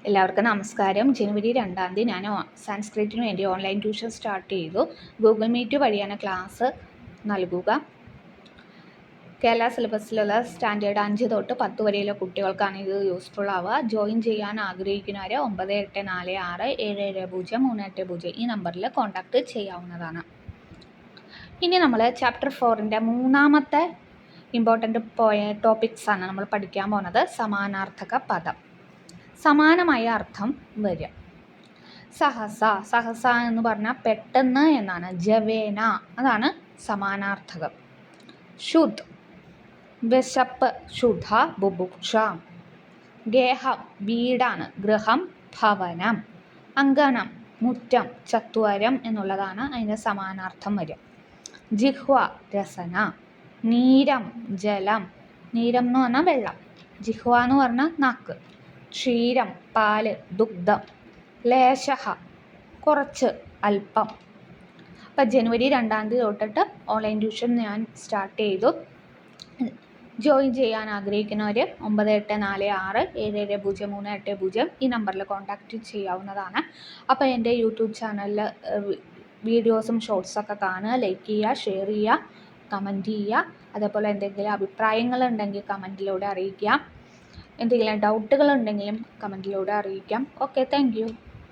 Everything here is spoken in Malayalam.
എല്ലാവർക്കും നമസ്കാരം. ജനുവരി 2-ാം തീയതി ഞാൻ സാൻസ്ക്രിറ്റിന് വേണ്ടി ഓൺലൈൻ ട്യൂഷൻ സ്റ്റാർട്ട് ചെയ്തു. ഗൂഗിൾ മീറ്റ് വഴിയാണ് ക്ലാസ് നൽകുക. കേരള സിലബസിലുള്ള സ്റ്റാൻഡേർഡ് 5 തൊട്ട് 10 വരെയുള്ള കുട്ടികൾക്കാണ് ഇത് യൂസ്ഫുൾ ആവുക. ജോയിൻ ചെയ്യാൻ ആഗ്രഹിക്കുന്നവർ 9846677038 ഈ നമ്പറിൽ കോൺടാക്റ്റ് ചെയ്യാവുന്നതാണ്. ഇനി നമ്മൾ ചാപ്റ്റർ 4-ൻ്റെ 3-ാമത്തെ ഇമ്പോർട്ടൻ്റ് ടോപ്പിക്സാണ് നമ്മൾ പഠിക്കാൻ പോകുന്നത്. സമാനാർത്ഥക പദം. സമാനമായ അർത്ഥം വരും. സഹസ സഹസ എന്ന് പറഞ്ഞാൽ പെട്ടെന്ന് എന്നാണ്. ജവേന അതാണ് സമാനാർത്ഥകം. ശുദ്ധ് വിശപ്പ്, ശുദ്ധ ബുഭുക്ഷ. ഗേഹം വീടാണ്, ഗൃഹം ഭവനം. അങ്കണം മുറ്റം, ചത്വരം എന്നുള്ളതാണ് അതിൻ്റെ സമാനാർത്ഥം വരും. ജിഹ്വ രസന. നീരം ജലം, നീരം എന്ന് പറഞ്ഞാൽ വെള്ളം, ജിഹ്വ എന്ന് പറഞ്ഞാൽ നാക്ക്. ക്ഷീരം പാല്, ദുഗ്ധം. ലേശഹ കുറച്ച്, അല്പം. അപ്പം ജനുവരി 2-ാം തീയതി തൊട്ടിട്ട് ഓൺലൈൻ ട്യൂഷൻ ഞാൻ സ്റ്റാർട്ട് ചെയ്തു. ജോയിൻ ചെയ്യാൻ ആഗ്രഹിക്കുന്നവർ 9846677038 ഈ നമ്പറിൽ കോൺടാക്റ്റ് ചെയ്യാവുന്നതാണ്. അപ്പോൾ എൻ്റെ യൂട്യൂബ് ചാനലിൽ വീഡിയോസും ഷോർട്സൊക്കെ കാണുക, ലൈക്ക് ചെയ്യുക, ഷെയർ ചെയ്യുക, കമൻറ്റ് ചെയ്യുക. അതേപോലെ എന്തെങ്കിലും അഭിപ്രായങ്ങളുണ്ടെങ്കിൽ കമൻറ്റിലൂടെ അറിയിക്കുക. എന്തെങ്കിലും ഡൗട്ടുകളുണ്ടെങ്കിലും കമൻറ്റിലൂടെ അറിയിക്കാം. Okay, thank you.